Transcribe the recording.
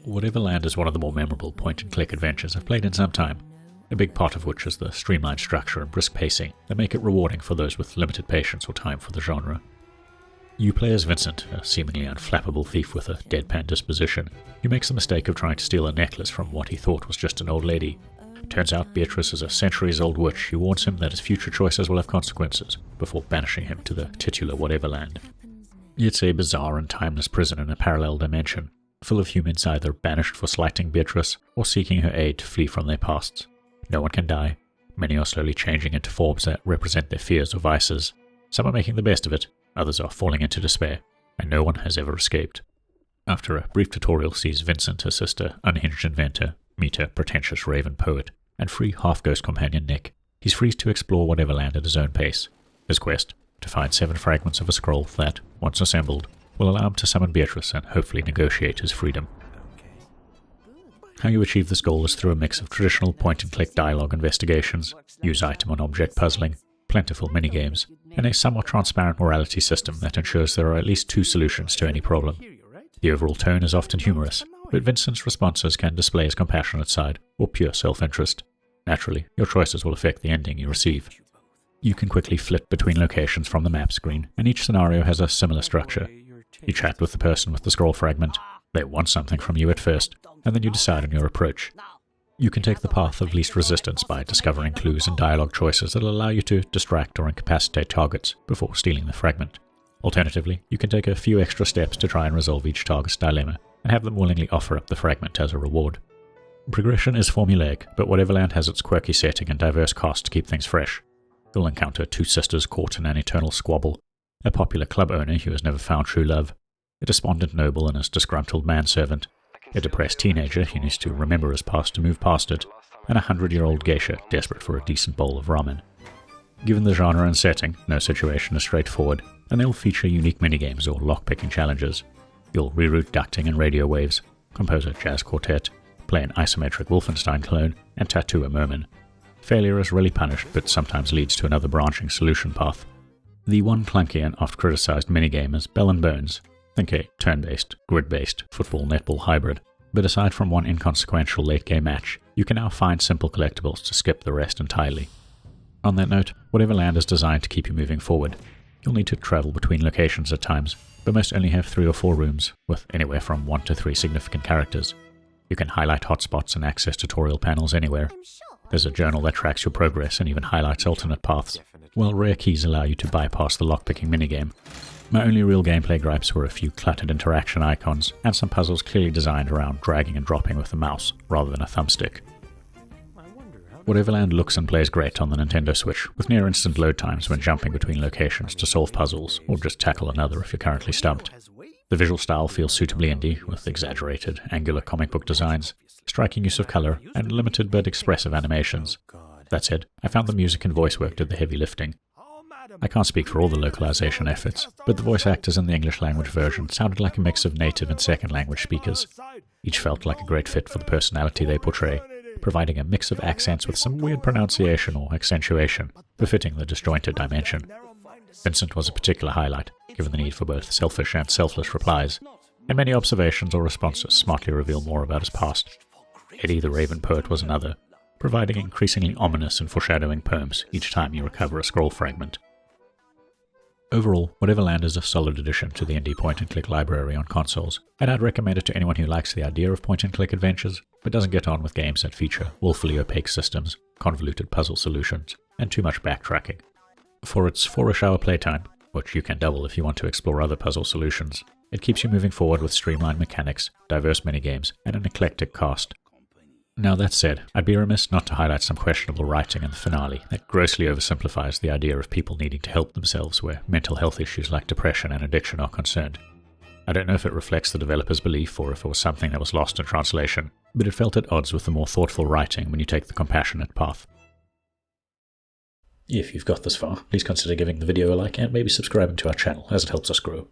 Whateverland is one of the more memorable point-and-click adventures I've played in some time, a big part of which is the streamlined structure and brisk pacing that make it rewarding for those with limited patience or time for the genre. You play as Vincent, a seemingly unflappable thief with a deadpan disposition, who makes the mistake of trying to steal a necklace from what he thought was just an old lady. Turns out Beatrice is a centuries-old witch who warns him that his future choices will have consequences, before banishing him to the titular Whateverland. It's a bizarre and timeless prison in a parallel dimension, full of humans either banished for slighting Beatrice or seeking her aid to flee from their pasts. No one can die. Many are slowly changing into forms that represent their fears or vices. Some are making the best of it, others are falling into despair, and no one has ever escaped. After a brief tutorial sees Vincent assist an unhinged inventor, meet a pretentious raven poet, and free half-ghost companion Nick, he's free to explore Whateverland at his own pace. His quest, to find 7 fragments of a scroll that, once assembled, will allow him to summon Beatrice and hopefully negotiate his freedom. How you achieve this goal is through a mix of traditional point-and-click dialogue investigations, use item-on-object puzzling, plentiful minigames, and a somewhat transparent morality system that ensures there are at least 2 solutions to any problem. The overall tone is often humorous, but Vincent's responses can display his compassionate side, or pure self-interest. Naturally, your choices will affect the ending you receive. You can quickly flit between locations from the map screen, and each scenario has a similar structure. You chat with the person with the scroll fragment, they want something from you at first, and then you decide on your approach. You can take the path of least resistance by discovering clues and dialogue choices that will allow you to distract or incapacitate targets before stealing the fragment. Alternatively, you can take a few extra steps to try and resolve each target's dilemma, and have them willingly offer up the fragment as a reward. Progression is formulaic, but Whateverland has its quirky setting and diverse cast to keep things fresh. You'll encounter 2 sisters caught in an eternal squabble, a popular club owner who has never found true love, a despondent noble and his disgruntled manservant, a depressed teenager who needs to remember his past to move past it, and a 100-year-old geisha desperate for a decent bowl of ramen. Given the genre and setting, no situation is straightforward, and they'll feature unique minigames or lock-picking challenges. You'll reroute ducting and radio waves, compose a jazz quartet, play an isometric Wolfenstein clone, and tattoo a merman. Failure is really punished, but sometimes leads to another branching solution path. The one clunky and oft-criticized minigame is Bell and Bones. Think a turn-based, grid-based, football-netball hybrid. But aside from one inconsequential late-game match, you can now find simple collectibles to skip the rest entirely. On that note, Whateverland is designed to keep you moving forward. You'll need to travel between locations at times, but most only have 3 or 4 rooms, with anywhere from 1 to 3 significant characters. You can highlight hotspots and access tutorial panels anywhere. There's a journal that tracks your progress and even highlights alternate paths, while rare keys allow you to bypass the lockpicking minigame. My only real gameplay gripes were a few cluttered interaction icons, and some puzzles clearly designed around dragging and dropping with a mouse, rather than a thumbstick. Whateverland looks and plays great on the Nintendo Switch, with near-instant load times when jumping between locations to solve puzzles, or just tackle another if you're currently stumped. The visual style feels suitably indie, with exaggerated, angular comic book designs, striking use of color, and limited but expressive animations. That said, I found the music and voice work did the heavy lifting. I can't speak for all the localization efforts, but the voice actors in the English language version sounded like a mix of native and second language speakers. Each felt like a great fit for the personality they portray, providing a mix of accents with some weird pronunciation or accentuation, befitting the disjointed dimension. Vincent was a particular highlight, given the need for both selfish and selfless replies, and many observations or responses smartly reveal more about his past. Eddie the Raven Poet was another, providing increasingly ominous and foreshadowing poems each time you recover a scroll fragment. Overall, Whateverland is a solid addition to the indie point-and-click library on consoles, and I'd recommend it to anyone who likes the idea of point-and-click adventures, but doesn't get on with games that feature woefully opaque systems, convoluted puzzle solutions, and too much backtracking. For its 4-ish hour playtime, which you can double if you want to explore other puzzle solutions, it keeps you moving forward with streamlined mechanics, diverse minigames, and an eclectic cast. Now that said, I'd be remiss not to highlight some questionable writing in the finale that grossly oversimplifies the idea of people needing to help themselves where mental health issues like depression and addiction are concerned. I don't know if it reflects the developer's belief or if it was something that was lost in translation, but it felt at odds with the more thoughtful writing when you take the compassionate path. If you've got this far, please consider giving the video a like and maybe subscribing to our channel as it helps us grow.